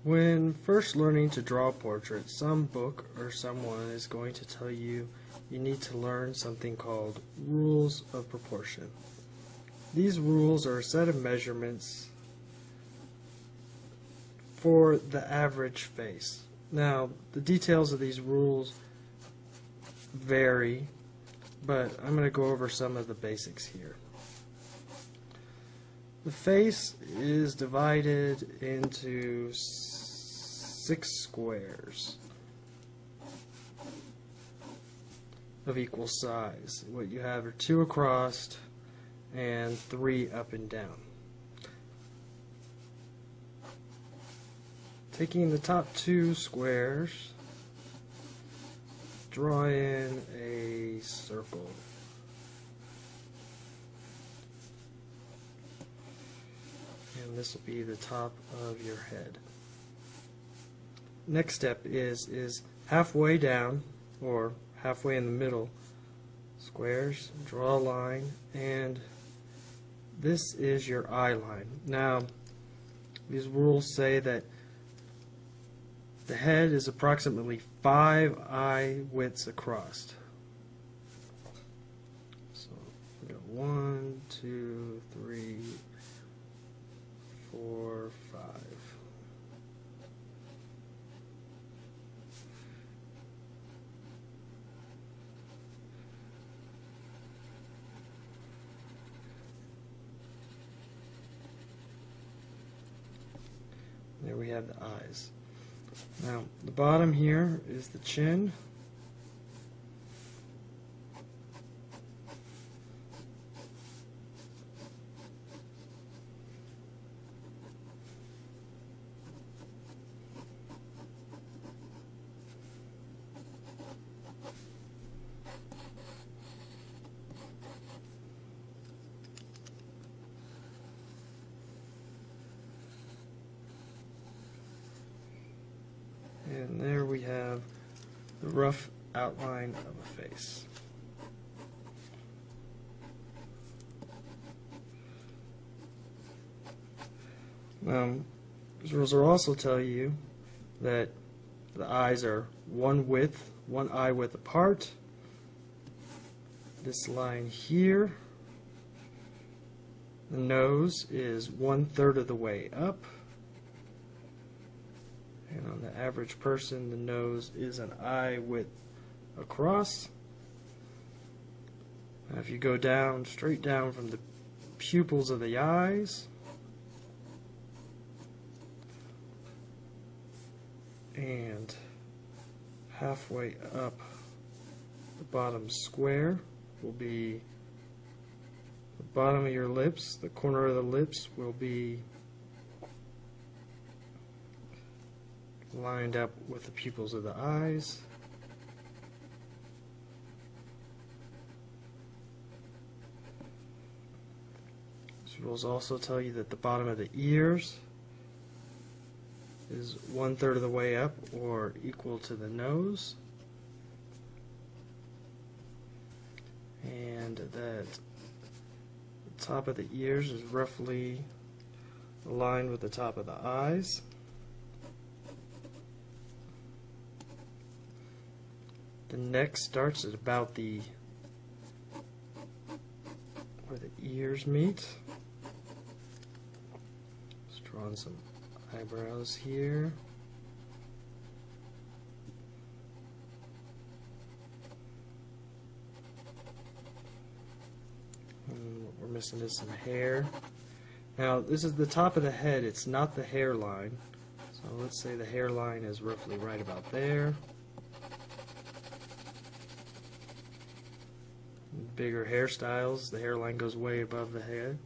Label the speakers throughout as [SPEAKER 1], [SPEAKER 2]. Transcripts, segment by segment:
[SPEAKER 1] When first learning to draw a portrait, some book or someone is going to tell you you need to learn something called rules of proportion. These rules are a set of measurements for the average face. Now, the details of these rules vary, but I'm going to go over some of the basics here. The face is divided into 6 squares of equal size. What you have are 2 across and 3 up and down. Taking the top 2 squares, draw in a circle. And this will be the top of your head. Next step is halfway down, or halfway in the middle, squares, draw a line, and this is your eye line. Now, these rules say that the head is approximately 5 eye widths across. So we got 1, 2, 3, 4, 5. There we have the eyes. Now, the bottom here is the chin. And there we have the rough outline of a face. These rules will also tell you that the eyes are one eye width apart. This line here, the nose is 1/3 of the way up. And on the average person, the nose is an eye width across. Now if you go down, straight down from the pupils of the eyes, and halfway up the bottom square will be the bottom of your lips. The corner of the lips will be lined up with the pupils of the eyes. These rules also tell you that the bottom of the ears is 1/3 of the way up, or equal to the nose, and that the top of the ears is roughly aligned with the top of the eyes. The neck starts at about where the ears meet. Just drawing some eyebrows here. And what we're missing is some hair. Now this is the top of the head, it's not the hairline. So let's say the hairline is roughly right about there. Bigger hairstyles, the hairline goes way above the head.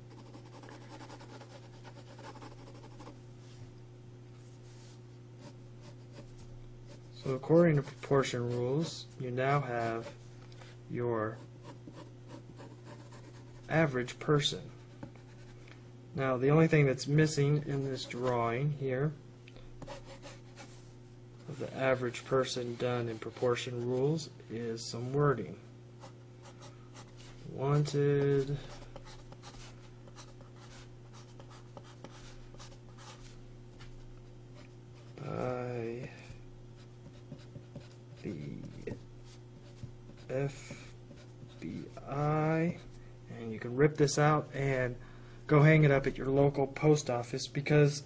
[SPEAKER 1] So according to proportion rules, you now have your average person. Now the only thing that's missing in this drawing here of the average person done in proportion rules is some wording. Wanted I the FBI, and you can rip this out and go hang it up at your local post office, because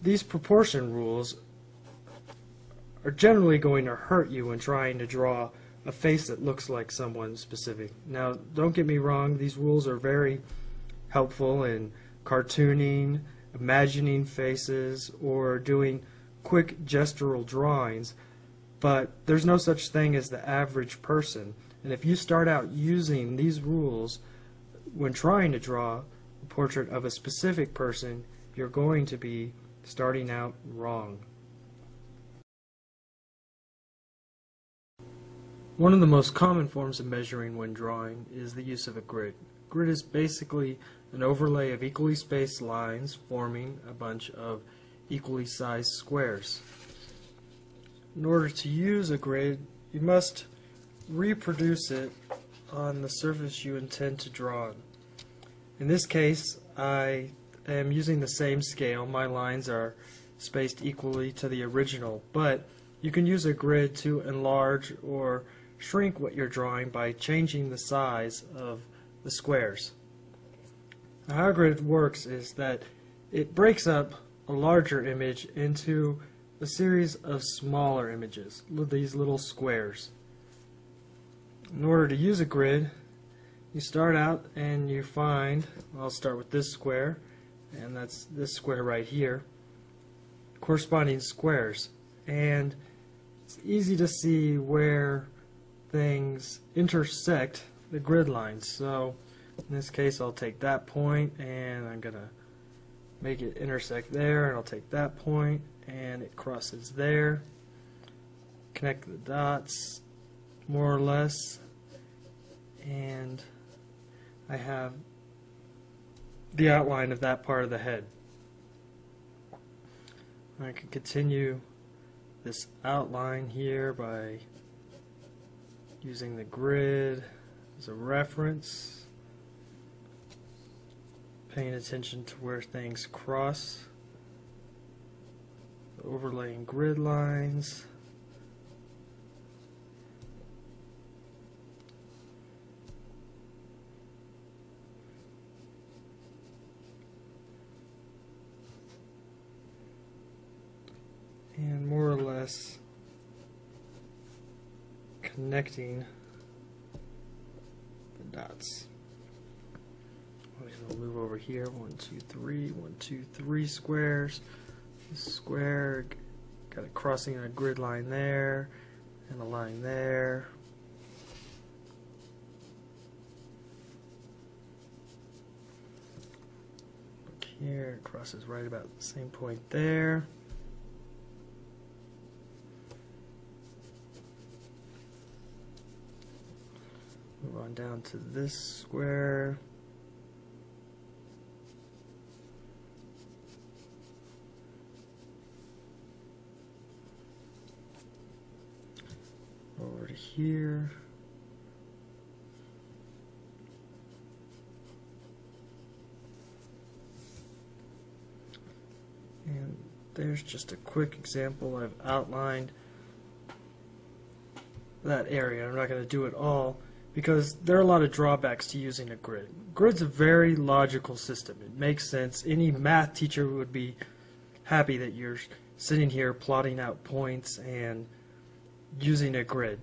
[SPEAKER 1] these proportion rules are generally going to hurt you when trying to draw a face that looks like someone specific. Now, don't get me wrong, these rules are very helpful in cartooning, imagining faces, or doing quick gestural drawings, but there's no such thing as the average person. And if you start out using these rules when trying to draw a portrait of a specific person, you're going to be starting out wrong. One of the most common forms of measuring when drawing is the use of a grid. Grid is basically an overlay of equally spaced lines forming a bunch of equally sized squares. In order to use a grid, you must reproduce it on the surface you intend to draw on. In this case, I am using the same scale. My lines are spaced equally to the original, but you can use a grid to enlarge or shrink what you're drawing by changing the size of the squares. Now, how a grid works is that it breaks up a larger image into a series of smaller images, these little squares. In order to use a grid, you start out and you find, I'll start with this square, and that's this square right here, corresponding squares. And it's easy to see where things intersect the grid lines. So in this case, I'll take that point and I'm going to make it intersect there, and I'll take that point and it crosses there. Connect the dots more or less, and I have the outline of that part of the head. I can continue this outline here by using the grid as a reference, paying attention to where things cross, overlaying grid lines, and more or less connecting the dots. We'll move over here. 1, 2, 3. 1, 2, 3 squares. This square, got it crossing a grid line there, and a line there. Look here, it crosses right about the same point there. Move on down to this square. Over to here. And there's just a quick example. I've outlined that area. I'm not going to do it all, because there are a lot of drawbacks to using a grid. Grid's a very logical system. It makes sense. Any math teacher would be happy that you're sitting here plotting out points and using a grid.